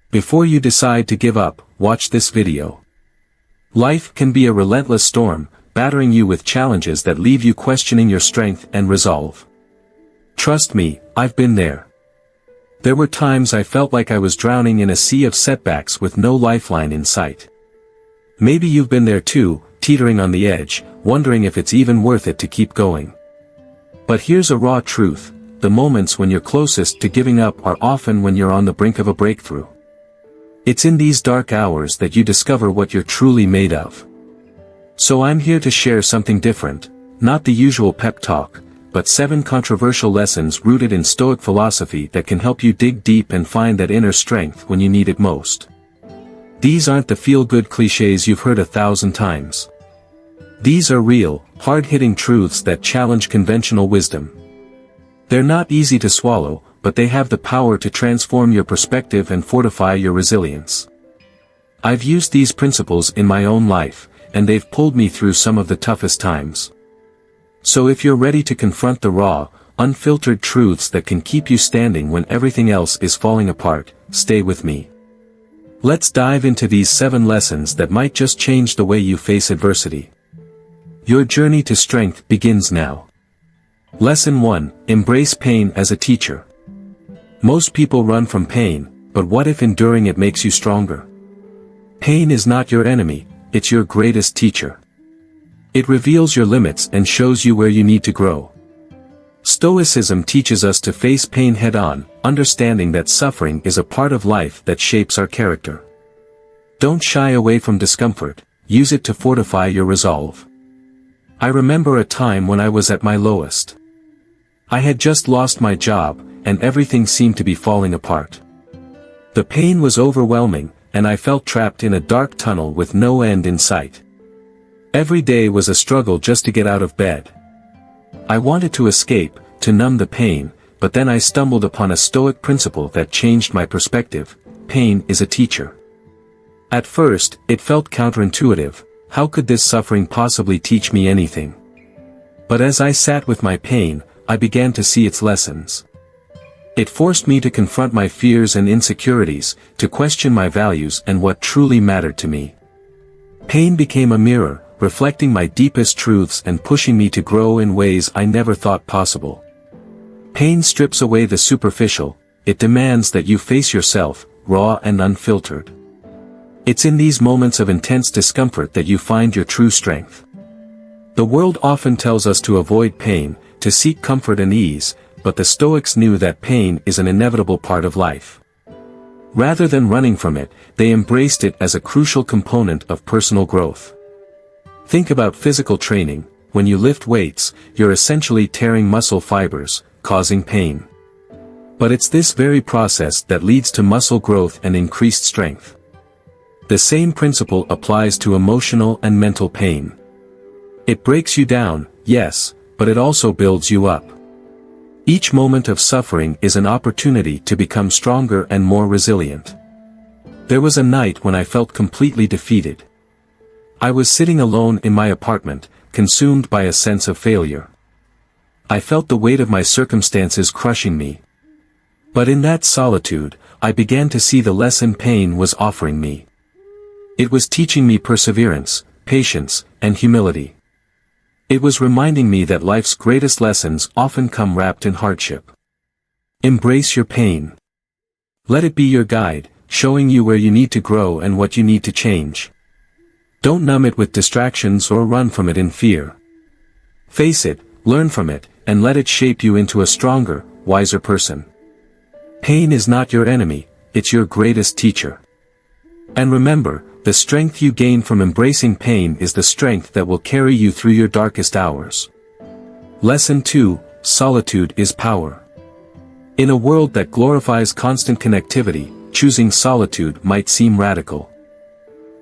Before you decide to give up, watch this video. Life can be a relentless storm, battering you with challenges that leave you questioning your strength and resolve. Trust me, I've been there. There were times I felt like I was drowning in a sea of setbacks with no lifeline in sight. Maybe you've been there too, teetering on the edge, wondering if it's even worth it to keep going. But here's a raw truth: the moments when you're closest to giving up are often when you're on the brink of a breakthrough. It's in these dark hours that you discover what you're truly made of. So I'm here to share something different, not the usual pep talk, but 7 controversial lessons rooted in Stoic philosophy that can help you dig deep and find that inner strength when you need it most. These aren't the feel-good cliches you've heard 1,000 times. These are real, hard-hitting truths that challenge conventional wisdom. They're not easy to swallow, but they have the power to transform your perspective and fortify your resilience. I've used these principles in my own life, and they've pulled me through some of the toughest times. So if you're ready to confront the raw, unfiltered truths that can keep you standing when everything else is falling apart, stay with me. Let's dive into these 7 lessons that might just change the way you face adversity. Your journey to strength begins now. Lesson 1: Embrace pain as a teacher. Most people run from pain, but what if enduring it makes you stronger? Pain is not your enemy, it's your greatest teacher. It reveals your limits and shows you where you need to grow. Stoicism teaches us to face pain head-on, understanding that suffering is a part of life that shapes our character. Don't shy away from discomfort, use it to fortify your resolve. I remember a time when I was at my lowest. I had just lost my job, and everything seemed to be falling apart. The pain was overwhelming, and I felt trapped in a dark tunnel with no end in sight. Every day was a struggle just to get out of bed. I wanted to escape, to numb the pain, but then I stumbled upon a Stoic principle that changed my perspective: pain is a teacher. At first, it felt counterintuitive. How could this suffering possibly teach me anything? But as I sat with my pain, I began to see its lessons. It forced me to confront my fears and insecurities, to question my values and what truly mattered to me. Pain became a mirror, reflecting my deepest truths and pushing me to grow in ways I never thought possible. Pain strips away the superficial, it demands that you face yourself, raw and unfiltered. It's in these moments of intense discomfort that you find your true strength. The world often tells us to avoid pain, to seek comfort and ease, but the Stoics knew that pain is an inevitable part of life. Rather than running from it, they embraced it as a crucial component of personal growth. Think about physical training. When you lift weights, you're essentially tearing muscle fibers, causing pain. But it's this very process that leads to muscle growth and increased strength. The same principle applies to emotional and mental pain. It breaks you down, yes, but it also builds you up. Each moment of suffering is an opportunity to become stronger and more resilient. There was a night when I felt completely defeated. I was sitting alone in my apartment, consumed by a sense of failure. I felt the weight of my circumstances crushing me. But in that solitude, I began to see the lesson pain was offering me. It was teaching me perseverance, patience, and humility. It was reminding me that life's greatest lessons often come wrapped in hardship. Embrace your pain. Let it be your guide, showing you where you need to grow and what you need to change. Don't numb it with distractions or run from it in fear. Face it, learn from it, and let it shape you into a stronger, wiser person. Pain is not your enemy, it's your greatest teacher. And remember, the strength you gain from embracing pain is the strength that will carry you through your darkest hours. Lesson 2: Solitude is power. In a world that glorifies constant connectivity, choosing solitude might seem radical.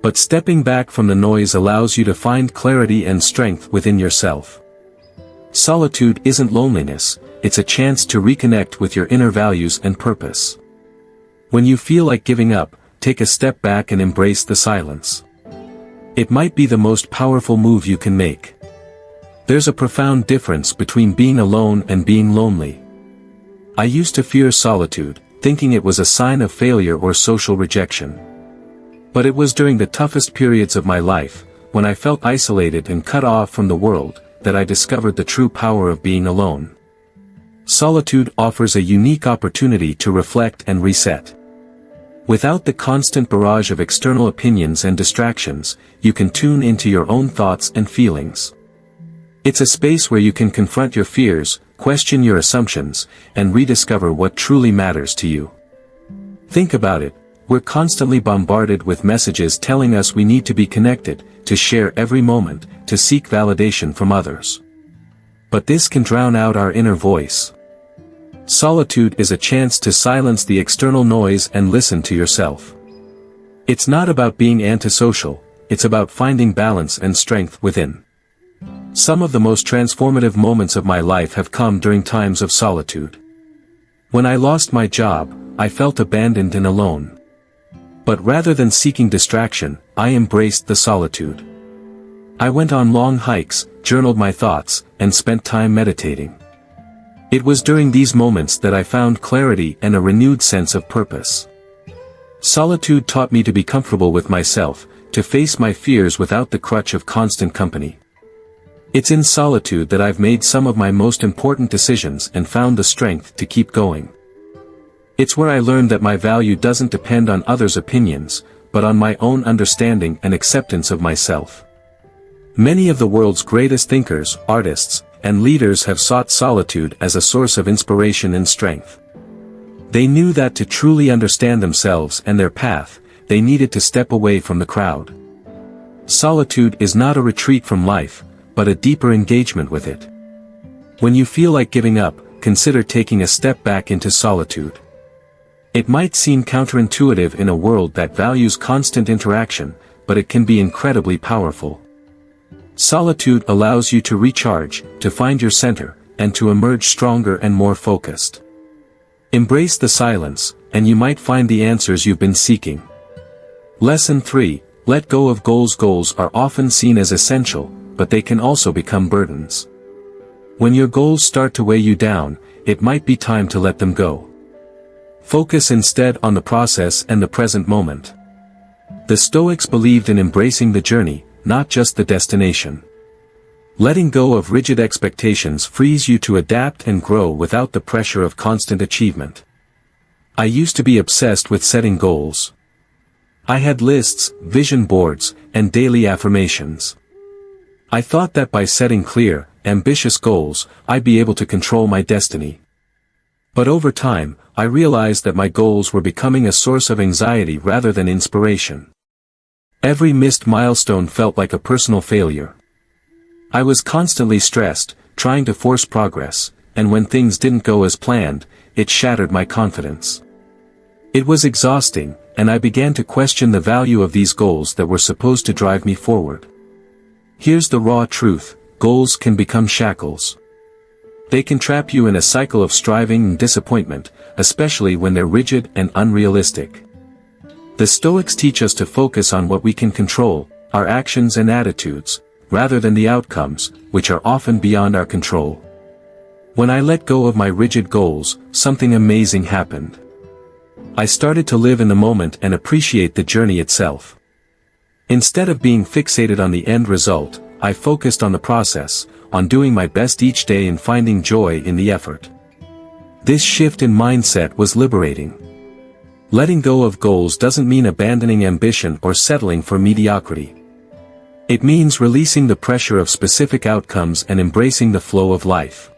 But stepping back from the noise allows you to find clarity and strength within yourself. Solitude isn't loneliness, it's a chance to reconnect with your inner values and purpose. When you feel like giving up, take a step back and embrace the silence. It might be the most powerful move you can make. There's a profound difference between being alone and being lonely. I used to fear solitude, thinking it was a sign of failure or social rejection. But it was during the toughest periods of my life, when I felt isolated and cut off from the world, that I discovered the true power of being alone. Solitude offers a unique opportunity to reflect and reset. Without the constant barrage of external opinions and distractions, you can tune into your own thoughts and feelings. It's a space where you can confront your fears, question your assumptions, and rediscover what truly matters to you. Think about it, we're constantly bombarded with messages telling us we need to be connected, to share every moment, to seek validation from others. But this can drown out our inner voice. Solitude is a chance to silence the external noise and listen to yourself. It's not about being antisocial, it's about finding balance and strength within. Some of the most transformative moments of my life have come during times of solitude. When I lost my job, I felt abandoned and alone. But rather than seeking distraction, I embraced the solitude. I went on long hikes, journaled my thoughts, and spent time meditating. It was during these moments that I found clarity and a renewed sense of purpose. Solitude taught me to be comfortable with myself, to face my fears without the crutch of constant company. It's in solitude that I've made some of my most important decisions and found the strength to keep going. It's where I learned that my value doesn't depend on others' opinions, but on my own understanding and acceptance of myself. Many of the world's greatest thinkers, artists, and leaders have sought solitude as a source of inspiration and strength. They knew that to truly understand themselves and their path, they needed to step away from the crowd. Solitude is not a retreat from life, but a deeper engagement with it. When you feel like giving up, consider taking a step back into solitude. It might seem counterintuitive in a world that values constant interaction, but it can be incredibly powerful. Solitude allows you to recharge, to find your center, and to emerge stronger and more focused. Embrace the silence, and you might find the answers you've been seeking. Lesson 3: Let go of goals. Goals are often seen as essential, but they can also become burdens. When your goals start to weigh you down, it might be time to let them go. Focus instead on the process and the present moment. The Stoics believed in embracing the journey, not just the destination. Letting go of rigid expectations frees you to adapt and grow without the pressure of constant achievement. I used to be obsessed with setting goals. I had lists, vision boards, and daily affirmations. I thought that by setting clear, ambitious goals, I'd be able to control my destiny. But over time, I realized that my goals were becoming a source of anxiety rather than inspiration. Every missed milestone felt like a personal failure. I was constantly stressed, trying to force progress, and when things didn't go as planned, it shattered my confidence. It was exhausting, and I began to question the value of these goals that were supposed to drive me forward. Here's the raw truth: goals can become shackles. They can trap you in a cycle of striving and disappointment, especially when they're rigid and unrealistic. The Stoics teach us to focus on what we can control, our actions and attitudes, rather than the outcomes, which are often beyond our control. When I let go of my rigid goals, something amazing happened. I started to live in the moment and appreciate the journey itself. Instead of being fixated on the end result, I focused on the process, on doing my best each day and finding joy in the effort. This shift in mindset was liberating. Letting go of goals doesn't mean abandoning ambition or settling for mediocrity. It means releasing the pressure of specific outcomes and embracing the flow of life.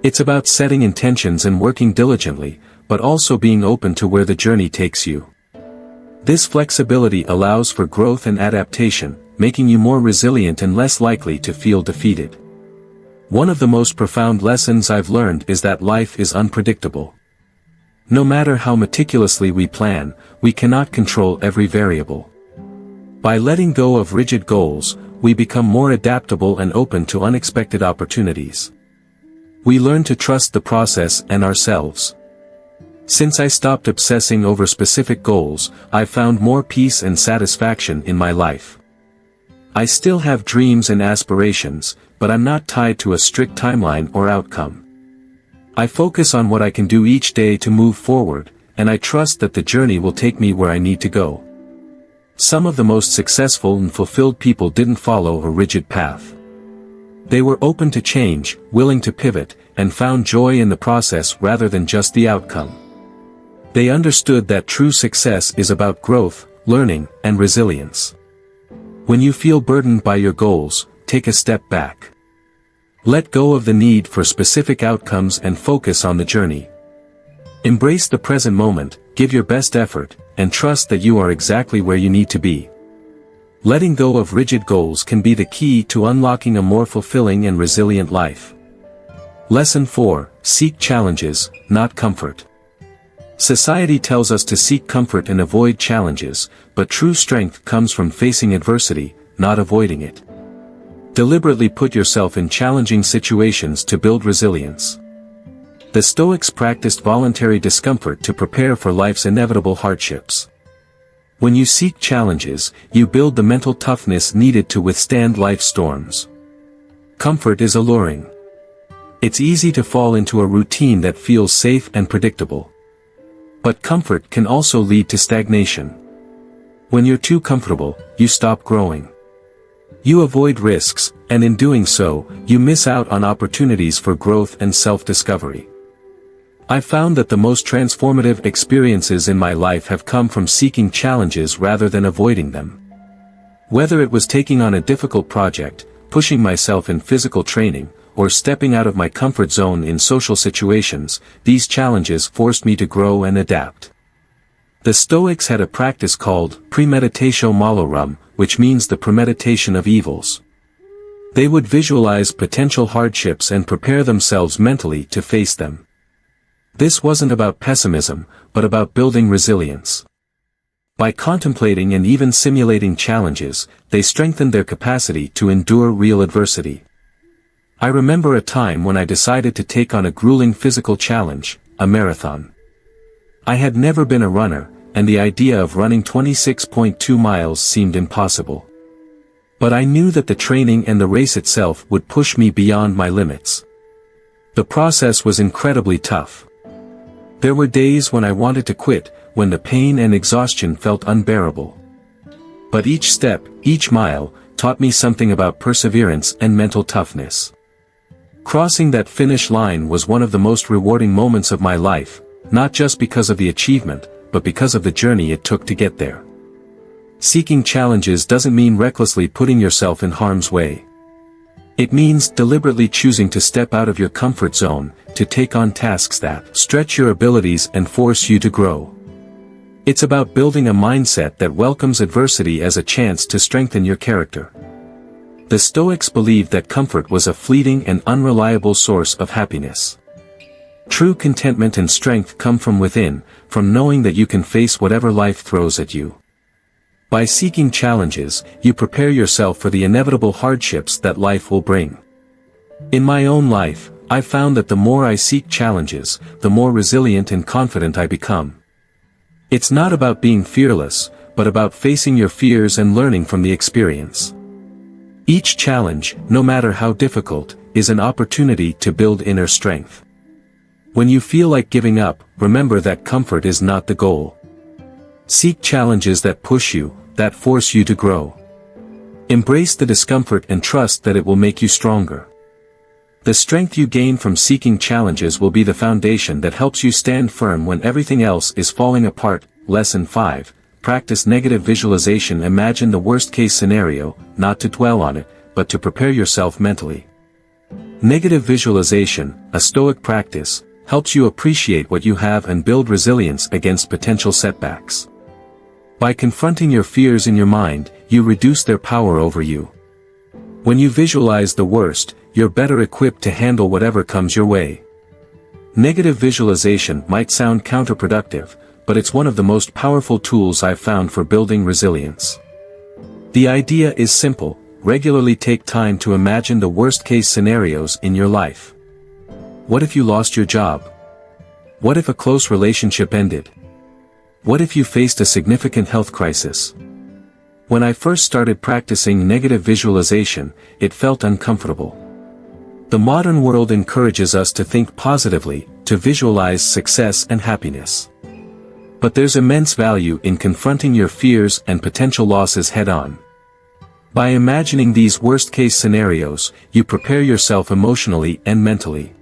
It's about setting intentions and working diligently, but also being open to where the journey takes you. This flexibility allows for growth and adaptation, making you more resilient and less likely to feel defeated. One of the most profound lessons I've learned is that life is unpredictable. No matter how meticulously we plan, we cannot control every variable. By letting go of rigid goals, we become more adaptable and open to unexpected opportunities. We learn to trust the process and ourselves. Since I stopped obsessing over specific goals, I've found more peace and satisfaction in my life. I still have dreams and aspirations, but I'm not tied to a strict timeline or outcome. I focus on what I can do each day to move forward, and I trust that the journey will take me where I need to go. Some of the most successful and fulfilled people didn't follow a rigid path. They were open to change, willing to pivot, and found joy in the process rather than just the outcome. They understood that true success is about growth, learning, and resilience. When you feel burdened by your goals, take a step back. Let go of the need for specific outcomes and focus on the journey. Embrace the present moment, give your best effort, and trust that you are exactly where you need to be. Letting go of rigid goals can be the key to unlocking a more fulfilling and resilient life. Lesson 4: Seek challenges, not comfort. Society tells us to seek comfort and avoid challenges, but true strength comes from facing adversity, not avoiding it. Deliberately put yourself in challenging situations to build resilience. The Stoics practiced voluntary discomfort to prepare for life's inevitable hardships. When you seek challenges, you build the mental toughness needed to withstand life's storms. Comfort is alluring. It's easy to fall into a routine that feels safe and predictable. But comfort can also lead to stagnation. When you're too comfortable, you stop growing. You avoid risks, and in doing so, you miss out on opportunities for growth and self-discovery. I found that the most transformative experiences in my life have come from seeking challenges rather than avoiding them. Whether it was taking on a difficult project, pushing myself in physical training, or stepping out of my comfort zone in social situations, these challenges forced me to grow and adapt. The Stoics had a practice called premeditatio malorum, which means the premeditation of evils. They would visualize potential hardships and prepare themselves mentally to face them. This wasn't about pessimism, but about building resilience. By contemplating and even simulating challenges, they strengthened their capacity to endure real adversity. I remember a time when I decided to take on a grueling physical challenge, a marathon. I had never been a runner, and the idea of running 26.2 miles seemed impossible. But I knew that the training and the race itself would push me beyond my limits. The process was incredibly tough. There were days when I wanted to quit, when the pain and exhaustion felt unbearable. But each step, each mile, taught me something about perseverance and mental toughness. Crossing that finish line was one of the most rewarding moments of my life, not just because of the achievement, but because of the journey it took to get there. Seeking challenges doesn't mean recklessly putting yourself in harm's way. It means deliberately choosing to step out of your comfort zone, to take on tasks that stretch your abilities and force you to grow. It's about building a mindset that welcomes adversity as a chance to strengthen your character. The Stoics believed that comfort was a fleeting and unreliable source of happiness. True contentment and strength come from within, from knowing that you can face whatever life throws at you. By seeking challenges, you prepare yourself for the inevitable hardships that life will bring. In my own life, I found that the more I seek challenges, the more resilient and confident I become. It's not about being fearless, but about facing your fears and learning from the experience. Each challenge, no matter how difficult, is an opportunity to build inner strength. When you feel like giving up, remember that comfort is not the goal. Seek challenges that push you, that force you to grow. Embrace the discomfort and trust that it will make you stronger. The strength you gain from seeking challenges will be the foundation that helps you stand firm when everything else is falling apart. Lesson 5. Practice negative visualization. Imagine the worst-case scenario, not to dwell on it, but to prepare yourself mentally. Negative visualization, a Stoic practice, helps you appreciate what you have and build resilience against potential setbacks. By confronting your fears in your mind, you reduce their power over you. When you visualize the worst, you're better equipped to handle whatever comes your way. Negative visualization might sound counterproductive, but it's one of the most powerful tools I've found for building resilience. The idea is simple: regularly take time to imagine the worst-case scenarios in your life. What if you lost your job? What if a close relationship ended? What if you faced a significant health crisis? When I first started practicing negative visualization, it felt uncomfortable. The modern world encourages us to think positively, to visualize success and happiness. But there's immense value in confronting your fears and potential losses head-on. By imagining these worst-case scenarios, you prepare yourself emotionally and mentally.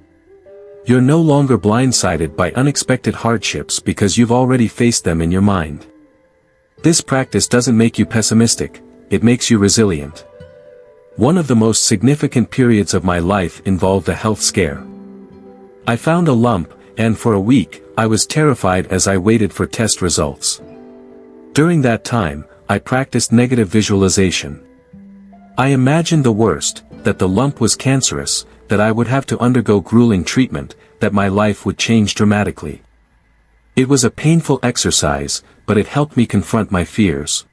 You're no longer blindsided by unexpected hardships because you've already faced them in your mind. This practice doesn't make you pessimistic, it makes you resilient. One of the most significant periods of my life involved a health scare. I found a lump, and for a week, I was terrified as I waited for test results. During that time, I practiced negative visualization. I imagined the worst, that the lump was cancerous, that I would have to undergo grueling treatment, that my life would change dramatically. It was a painful exercise, but it helped me confront my fears.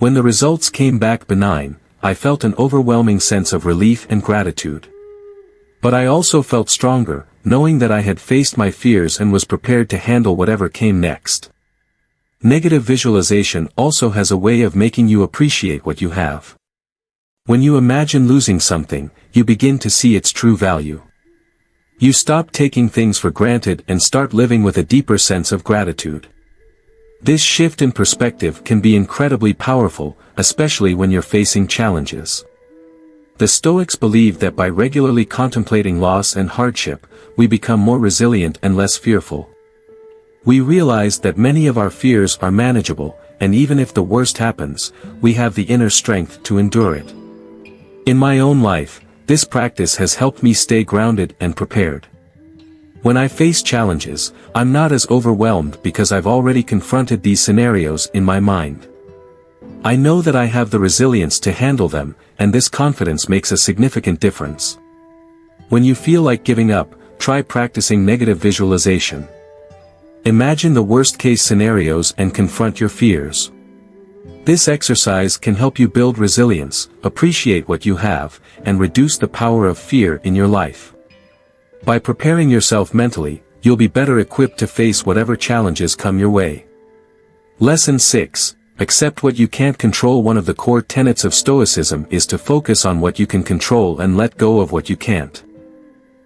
When the results came back benign, I felt an overwhelming sense of relief and gratitude. But I also felt stronger, knowing that I had faced my fears and was prepared to handle whatever came next. Negative visualization also has a way of making you appreciate what you have. When you imagine losing something, you begin to see its true value. You stop taking things for granted and start living with a deeper sense of gratitude. This shift in perspective can be incredibly powerful, especially when you're facing challenges. The Stoics believe that by regularly contemplating loss and hardship, we become more resilient and less fearful. We realize that many of our fears are manageable, and even if the worst happens, we have the inner strength to endure it. In my own life, this practice has helped me stay grounded and prepared. When I face challenges, I'm not as overwhelmed because I've already confronted these scenarios in my mind. I know that I have the resilience to handle them, and this confidence makes a significant difference. When you feel like giving up, try practicing negative visualization. Imagine the worst-case scenarios and confront your fears. This exercise can help you build resilience, appreciate what you have, and reduce the power of fear in your life. By preparing yourself mentally, you'll be better equipped to face whatever challenges come your way. Lesson 6. Accept what you can't control. One of the core tenets of Stoicism is to focus on what you can control and let go of what you can't.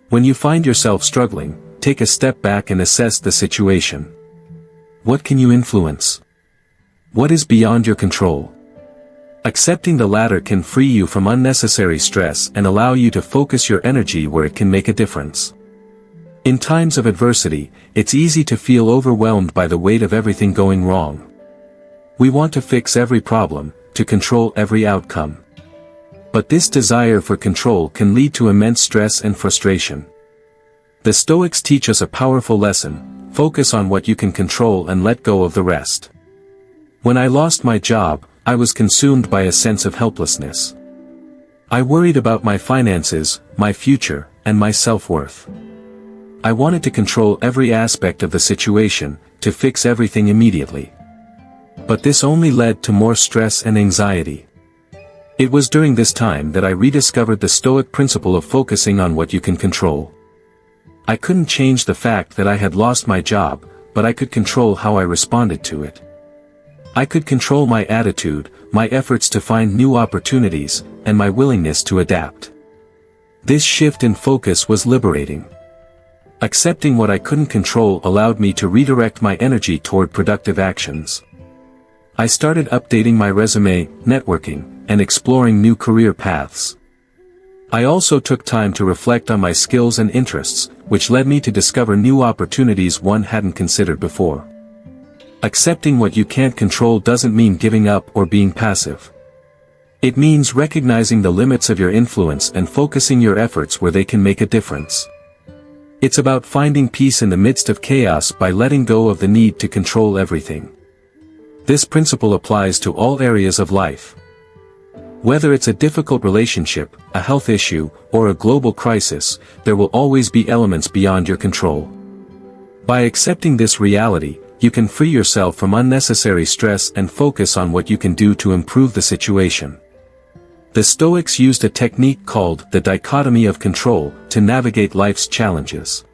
When you find yourself struggling, take a step back and assess the situation. What can you influence? What is beyond your control? Accepting the latter can free you from unnecessary stress and allow you to focus your energy where it can make a difference. In times of adversity, it's easy to feel overwhelmed by the weight of everything going wrong. We want to fix every problem, to control every outcome. But this desire for control can lead to immense stress and frustration. The Stoics teach us a powerful lesson: focus on what you can control and let go of the rest. When I lost my job, I was consumed by a sense of helplessness. I worried about my finances, my future, and my self-worth. I wanted to control every aspect of the situation, to fix everything immediately. But this only led to more stress and anxiety. It was during this time that I rediscovered the Stoic principle of focusing on what you can control. I couldn't change the fact that I had lost my job, but I could control how I responded to it. I could control my attitude, my efforts to find new opportunities, and my willingness to adapt. This shift in focus was liberating. Accepting what I couldn't control allowed me to redirect my energy toward productive actions. I started updating my resume, networking, and exploring new career paths. I also took time to reflect on my skills and interests, which led me to discover new opportunities one hadn't considered before. Accepting what you can't control doesn't mean giving up or being passive. It means recognizing the limits of your influence and focusing your efforts where they can make a difference. It's about finding peace in the midst of chaos by letting go of the need to control everything. This principle applies to all areas of life. Whether it's a difficult relationship, a health issue, or a global crisis, there will always be elements beyond your control. By accepting this reality, you can free yourself from unnecessary stress and focus on what you can do to improve the situation. The Stoics used a technique called the dichotomy of control to navigate life's challenges.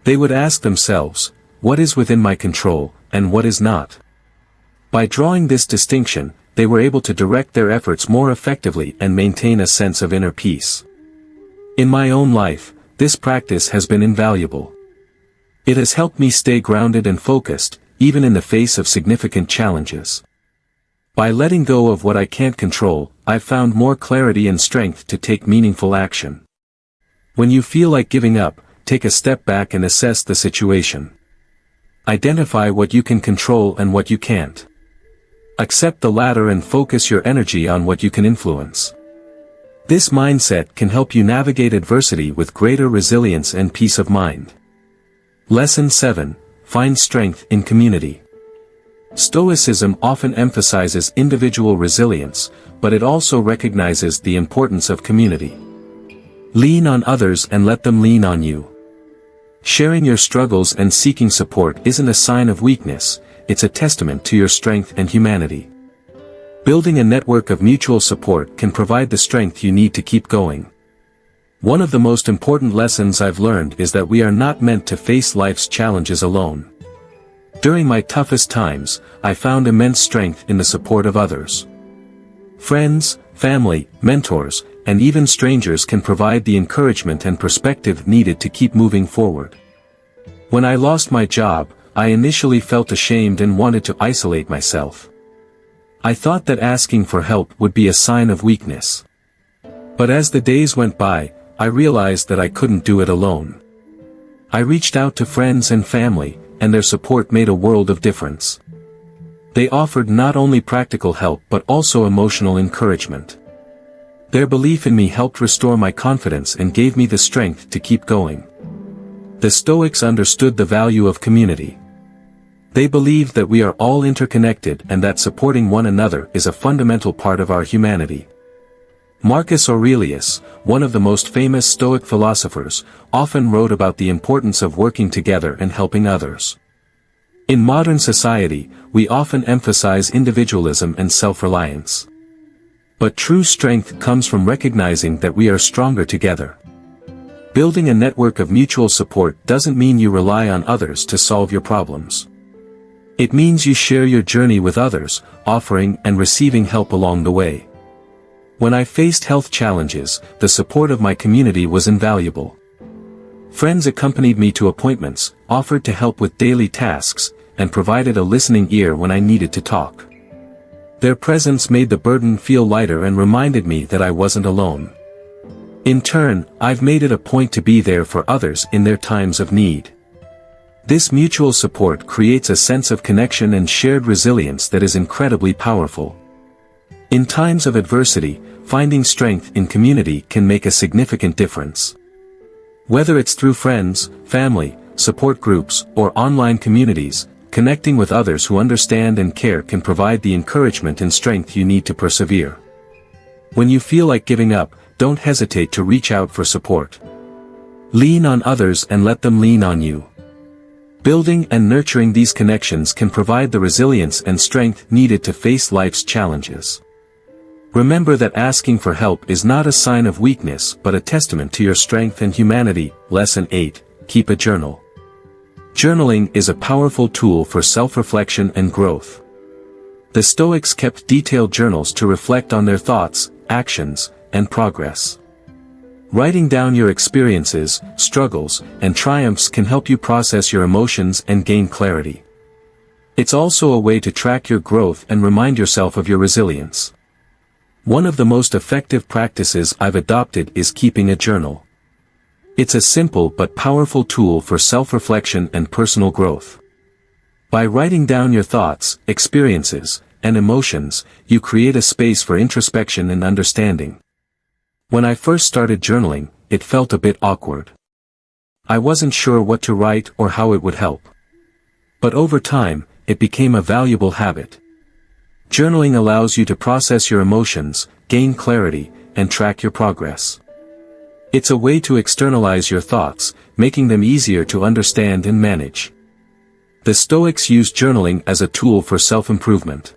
They would ask themselves, what is within my control, and what is not? By drawing this distinction, they were able to direct their efforts more effectively and maintain a sense of inner peace. In my own life, this practice has been invaluable. It has helped me stay grounded and focused, even in the face of significant challenges. By letting go of what I can't control, I've found more clarity and strength to take meaningful action. When you feel like giving up, take a step back and assess the situation. Identify what you can control and what you can't. Accept the latter and focus your energy on what you can influence. This mindset can help you navigate adversity with greater resilience and peace of mind. Lesson 7. Find strength in community. Stoicism often emphasizes individual resilience, but it also recognizes the importance of community. Lean on others and let them lean on you. Sharing your struggles and seeking support isn't a sign of weakness, it's a testament to your strength and humanity. Building a network of mutual support can provide the strength you need to keep going. One of the most important lessons I've learned is that we are not meant to face life's challenges alone. During my toughest times, I found immense strength in the support of others. Friends, family, mentors, and even strangers can provide the encouragement and perspective needed to keep moving forward. When I lost my job, I initially felt ashamed and wanted to isolate myself. I thought that asking for help would be a sign of weakness. But as the days went by, I realized that I couldn't do it alone. I reached out to friends and family, and their support made a world of difference. They offered not only practical help but also emotional encouragement. Their belief in me helped restore my confidence and gave me the strength to keep going. The Stoics understood the value of community. They believed that we are all interconnected and that supporting one another is a fundamental part of our humanity. Marcus Aurelius, one of the most famous Stoic philosophers, often wrote about the importance of working together and helping others. In modern society, we often emphasize individualism and self-reliance. But true strength comes from recognizing that we are stronger together. Building a network of mutual support doesn't mean you rely on others to solve your problems. It means you share your journey with others, offering and receiving help along the way. When I faced health challenges, the support of my community was invaluable. Friends accompanied me to appointments, offered to help with daily tasks, and provided a listening ear when I needed to talk. Their presence made the burden feel lighter and reminded me that I wasn't alone. In turn, I've made it a point to be there for others in their times of need. This mutual support creates a sense of connection and shared resilience that is incredibly powerful. In times of adversity, finding strength in community can make a significant difference. Whether it's through friends, family, support groups, or online communities, connecting with others who understand and care can provide the encouragement and strength you need to persevere. When you feel like giving up, don't hesitate to reach out for support. Lean on others and let them lean on you. Building and nurturing these connections can provide the resilience and strength needed to face life's challenges. Remember that asking for help is not a sign of weakness but a testament to your strength and humanity. Lesson 8. Keep a journal. Journaling is a powerful tool for self-reflection and growth. The Stoics kept detailed journals to reflect on their thoughts, actions, and progress. Writing down your experiences, struggles, and triumphs can help you process your emotions and gain clarity. It's also a way to track your growth and remind yourself of your resilience. One of the most effective practices I've adopted is keeping a journal. It's a simple but powerful tool for self-reflection and personal growth. By writing down your thoughts, experiences, and emotions, you create a space for introspection and understanding. When I first started journaling, it felt a bit awkward. I wasn't sure what to write or how it would help. But over time, it became a valuable habit. Journaling allows you to process your emotions, gain clarity, and track your progress. It's a way to externalize your thoughts, making them easier to understand and manage. The Stoics used journaling as a tool for self-improvement.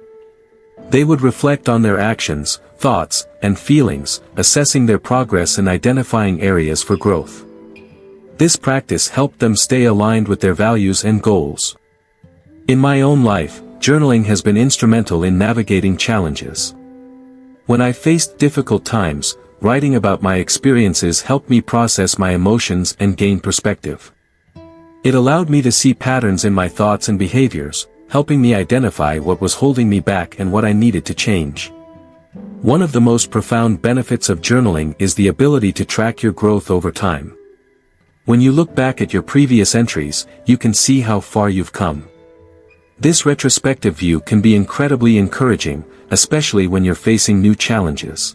They would reflect on their actions, thoughts, and feelings, assessing their progress and identifying areas for growth. This practice helped them stay aligned with their values and goals. In my own life, journaling has been instrumental in navigating challenges. When I faced difficult times, writing about my experiences helped me process my emotions and gain perspective. It allowed me to see patterns in my thoughts and behaviors, helping me identify what was holding me back and what I needed to change. One of the most profound benefits of journaling is the ability to track your growth over time. When you look back at your previous entries, you can see how far you've come. This retrospective view can be incredibly encouraging, especially when you're facing new challenges.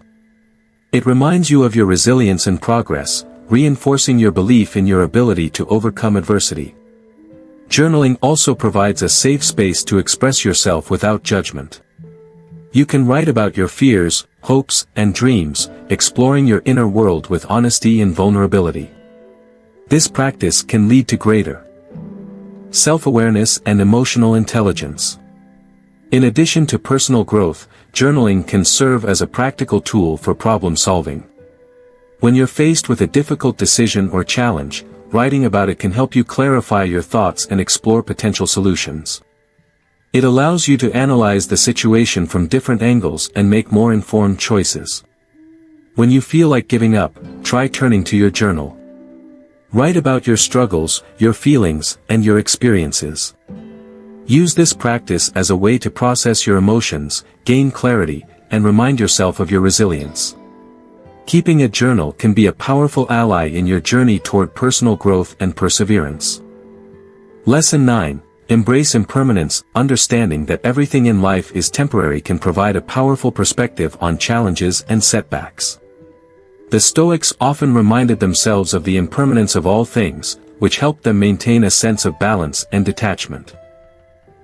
It reminds you of your resilience and progress, reinforcing your belief in your ability to overcome adversity. Journaling also provides a safe space to express yourself without judgment. You can write about your fears, hopes, and dreams, exploring your inner world with honesty and vulnerability. This practice can lead to greater self-awareness and emotional intelligence. In addition to personal growth, journaling can serve as a practical tool for problem solving. When you're faced with a difficult decision or challenge, writing about it can help you clarify your thoughts and explore potential solutions. It allows you to analyze the situation from different angles and make more informed choices. When you feel like giving up, try turning to your journal. Write about your struggles, your feelings, and your experiences. Use this practice as a way to process your emotions, gain clarity, and remind yourself of your resilience. Keeping a journal can be a powerful ally in your journey toward personal growth and perseverance. Lesson 9. Embrace impermanence. Understanding that everything in life is temporary can provide a powerful perspective on challenges and setbacks. The Stoics often reminded themselves of the impermanence of all things, which helped them maintain a sense of balance and detachment.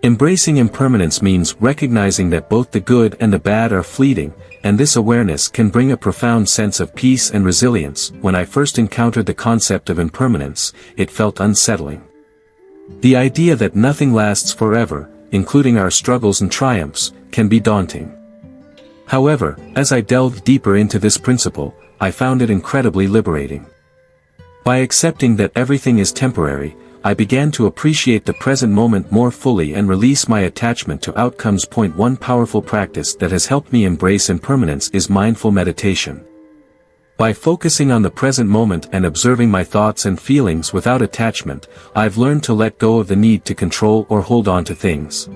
Embracing impermanence means recognizing that both the good and the bad are fleeting, and this awareness can bring a profound sense of peace and resilience. When I first encountered the concept of impermanence, it felt unsettling. The idea that nothing lasts forever, including our struggles and triumphs, can be daunting. However, as I delved deeper into this principle, I found it incredibly liberating. By accepting that everything is temporary, I began to appreciate the present moment more fully and release my attachment to outcomes. One powerful practice that has helped me embrace impermanence is mindful meditation. By focusing on the present moment and observing my thoughts and feelings without attachment, I've learned to let go of the need to control or hold on to things.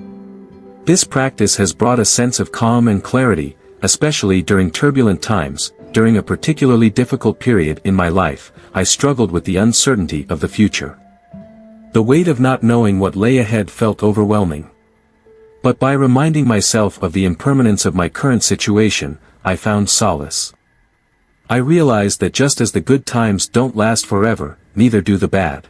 This practice has brought a sense of calm and clarity, especially during turbulent times. During a particularly difficult period in my life, I struggled with the uncertainty of the future. The weight of not knowing what lay ahead felt overwhelming. But by reminding myself of the impermanence of my current situation, I found solace. I realized that just as the good times don't last forever, neither do the bad.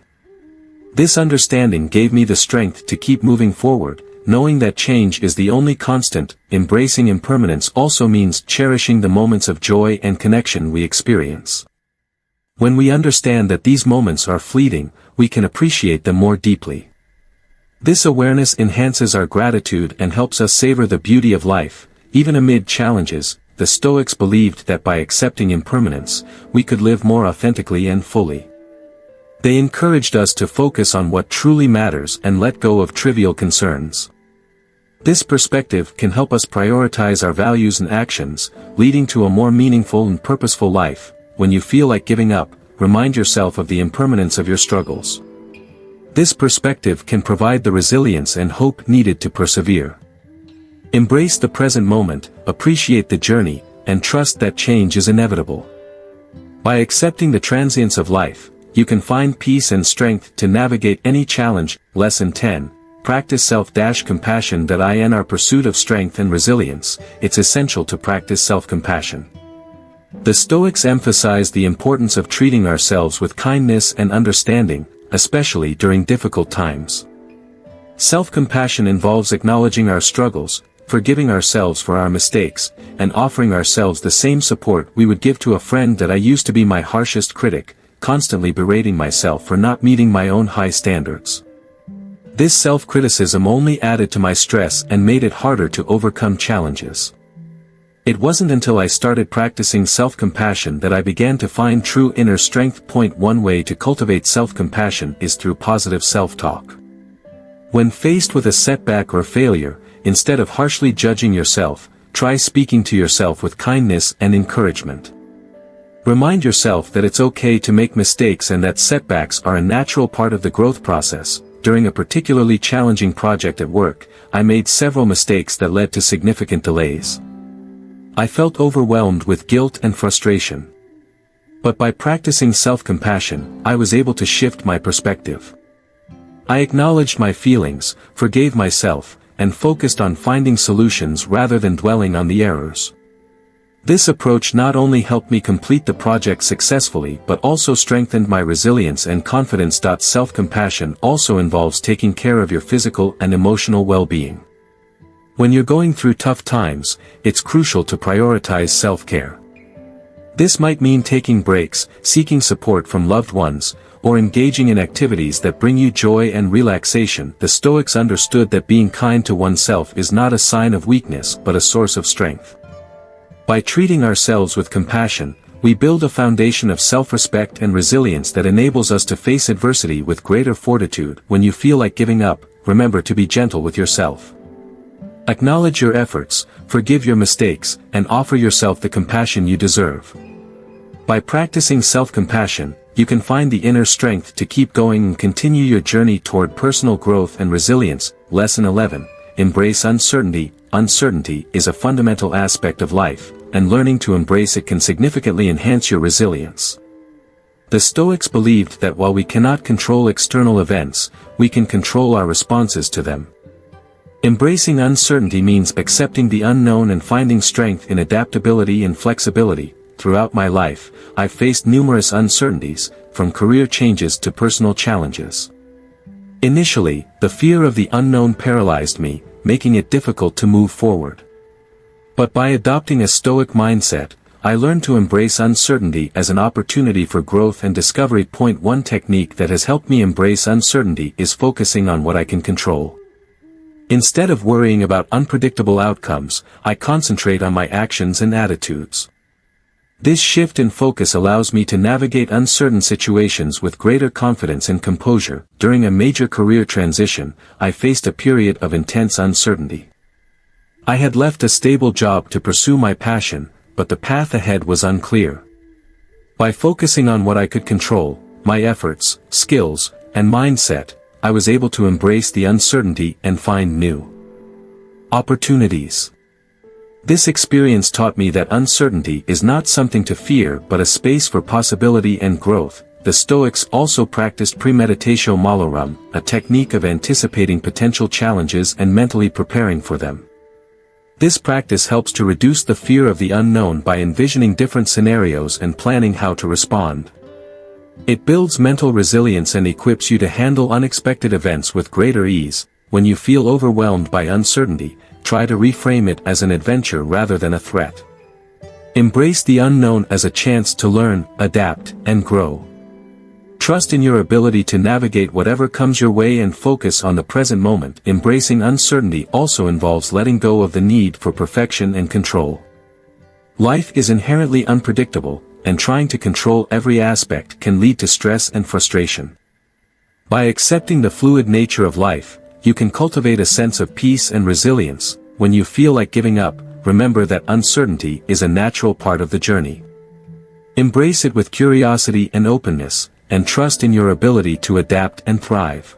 This understanding gave me the strength to keep moving forward, knowing that change is the only constant. Embracing impermanence also means cherishing the moments of joy and connection we experience. When we understand that these moments are fleeting, we can appreciate them more deeply. This awareness enhances our gratitude and helps us savor the beauty of life. Even amid challenges, the Stoics believed that by accepting impermanence, we could live more authentically and fully. They encouraged us to focus on what truly matters and let go of trivial concerns. This perspective can help us prioritize our values and actions, leading to a more meaningful and purposeful life. When you feel like giving up, remind yourself of the impermanence of your struggles. This perspective can provide the resilience and hope needed to persevere. Embrace the present moment, appreciate the journey, and trust that change is inevitable. By accepting the transience of life, you can find peace and strength to navigate any challenge. Lesson 10. Practice self-compassion. In our pursuit of strength and resilience, it's essential to practice self-compassion. The Stoics emphasize the importance of treating ourselves with kindness and understanding, especially during difficult times. Self-compassion involves acknowledging our struggles, forgiving ourselves for our mistakes, and offering ourselves the same support we would give to a friend. I used to be my harshest critic, constantly berating myself for not meeting my own high standards. This self-criticism only added to my stress and made it harder to overcome challenges. It wasn't until I started practicing self-compassion that I began to find true inner strength. One way to cultivate self-compassion is through positive self-talk. When faced with a setback or failure, instead of harshly judging yourself, try speaking to yourself with kindness and encouragement. Remind yourself that it's okay to make mistakes and that setbacks are a natural part of the growth process. During a particularly challenging project at work, I made several mistakes that led to significant delays. I felt overwhelmed with guilt and frustration. But by practicing self-compassion, I was able to shift my perspective. I acknowledged my feelings, forgave myself, and focused on finding solutions rather than dwelling on the errors. This approach not only helped me complete the project successfully but also strengthened my resilience and confidence. Self-compassion also involves taking care of your physical and emotional well-being. When you're going through tough times, it's crucial to prioritize self-care. This might mean taking breaks, seeking support from loved ones, or engaging in activities that bring you joy and relaxation. The Stoics understood that being kind to oneself is not a sign of weakness but a source of strength. By treating ourselves with compassion, we build a foundation of self-respect and resilience that enables us to face adversity with greater fortitude. When you feel like giving up, remember to be gentle with yourself. Acknowledge your efforts, forgive your mistakes, and offer yourself the compassion you deserve. By practicing self-compassion, you can find the inner strength to keep going and continue your journey toward personal growth and resilience. Lesson 11. Embrace uncertainty. Uncertainty is a fundamental aspect of life, and learning to embrace it can significantly enhance your resilience. The Stoics believed that while we cannot control external events, we can control our responses to them. Embracing uncertainty means accepting the unknown and finding strength in adaptability and flexibility. Throughout my life, I've faced numerous uncertainties, from career changes to personal challenges. Initially, the fear of the unknown paralyzed me, making it difficult to move forward. But by adopting a Stoic mindset, I learned to embrace uncertainty as an opportunity for growth and discovery. One technique that has helped me embrace uncertainty is focusing on what I can control. Instead of worrying about unpredictable outcomes, I concentrate on my actions and attitudes. This shift in focus allows me to navigate uncertain situations with greater confidence and composure. During a major career transition, I faced a period of intense uncertainty. I had left a stable job to pursue my passion, but the path ahead was unclear. By focusing on what I could control, my efforts, skills, and mindset, I was able to embrace the uncertainty and find new opportunities. This experience taught me that uncertainty is not something to fear but a space for possibility and growth. The Stoics also practiced premeditatio malorum, a technique of anticipating potential challenges and mentally preparing for them. This practice helps to reduce the fear of the unknown by envisioning different scenarios and planning how to respond. It builds mental resilience and equips you to handle unexpected events with greater ease. When you feel overwhelmed by uncertainty, try to reframe it as an adventure rather than a threat. Embrace the unknown as a chance to learn, adapt, and grow. Trust in your ability to navigate whatever comes your way and focus on the present moment. Embracing uncertainty also involves letting go of the need for perfection and control. Life is inherently unpredictable, and trying to control every aspect can lead to stress and frustration. By accepting the fluid nature of life, you can cultivate a sense of peace and resilience. When you feel like giving up, remember that uncertainty is a natural part of the journey. Embrace it with curiosity and openness, and trust in your ability to adapt and thrive.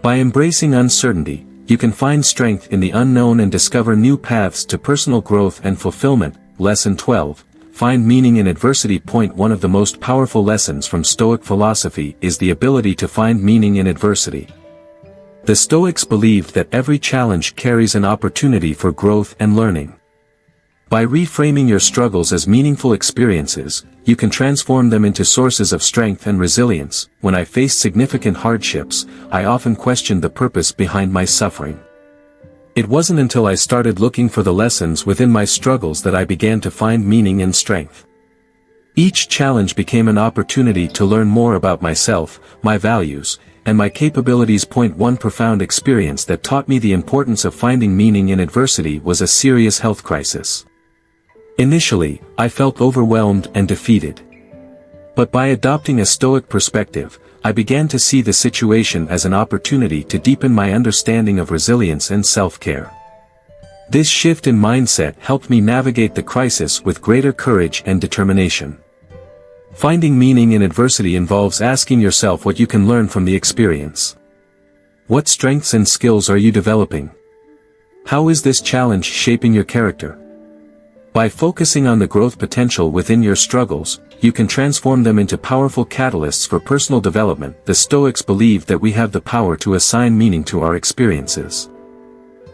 By embracing uncertainty, you can find strength in the unknown and discover new paths to personal growth and fulfillment. Lesson 12. Find meaning in adversity. One of the most powerful lessons from Stoic philosophy is the ability to find meaning in adversity. The Stoics believed that every challenge carries an opportunity for growth and learning. By reframing your struggles as meaningful experiences, you can transform them into sources of strength and resilience. When I faced significant hardships, I often questioned the purpose behind my suffering. It wasn't until I started looking for the lessons within my struggles that I began to find meaning and strength. Each challenge became an opportunity to learn more about myself, my values, and my capabilities. One profound experience that taught me the importance of finding meaning in adversity was a serious health crisis. Initially, I felt overwhelmed and defeated. But by adopting a Stoic perspective, I began to see the situation as an opportunity to deepen my understanding of resilience and self-care. This shift in mindset helped me navigate the crisis with greater courage and determination. Finding meaning in adversity involves asking yourself what you can learn from the experience. What strengths and skills are you developing? How is this challenge shaping your character? By focusing on the growth potential within your struggles, you can transform them into powerful catalysts for personal development. The Stoics believed that we have the power to assign meaning to our experiences.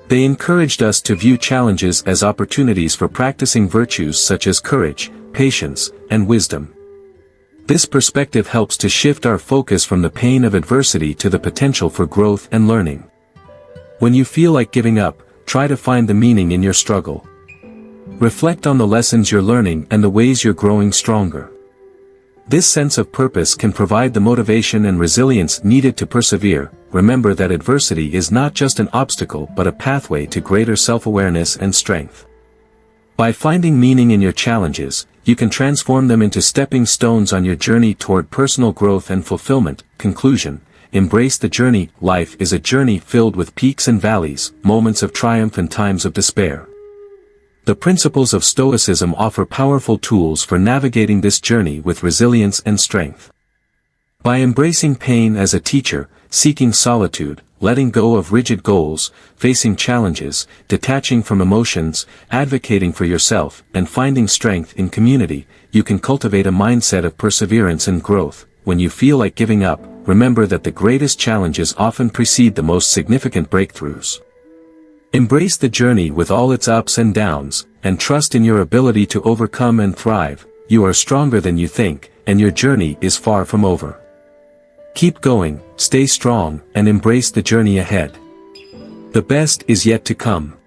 They encouraged us to view challenges as opportunities for practicing virtues such as courage, patience, and wisdom. This perspective helps to shift our focus from the pain of adversity to the potential for growth and learning. When you feel like giving up, try to find the meaning in your struggle. Reflect on the lessons you're learning and the ways you're growing stronger. This sense of purpose can provide the motivation and resilience needed to persevere. Remember that adversity is not just an obstacle but a pathway to greater self-awareness and strength. By finding meaning in your challenges, you can transform them into stepping stones on your journey toward personal growth and fulfillment. Conclusion: embrace the journey. Life is a journey filled with peaks and valleys, moments of triumph and times of despair. The principles of Stoicism offer powerful tools for navigating this journey with resilience and strength. By embracing pain as a teacher, seeking solitude, letting go of rigid goals, facing challenges, detaching from emotions, advocating for yourself, and finding strength in community, you can cultivate a mindset of perseverance and growth. When you feel like giving up, remember that the greatest challenges often precede the most significant breakthroughs. Embrace the journey with all its ups and downs, and trust in your ability to overcome and thrive. You are stronger than you think, and your journey is far from over. Keep going, stay strong, and embrace the journey ahead. The best is yet to come.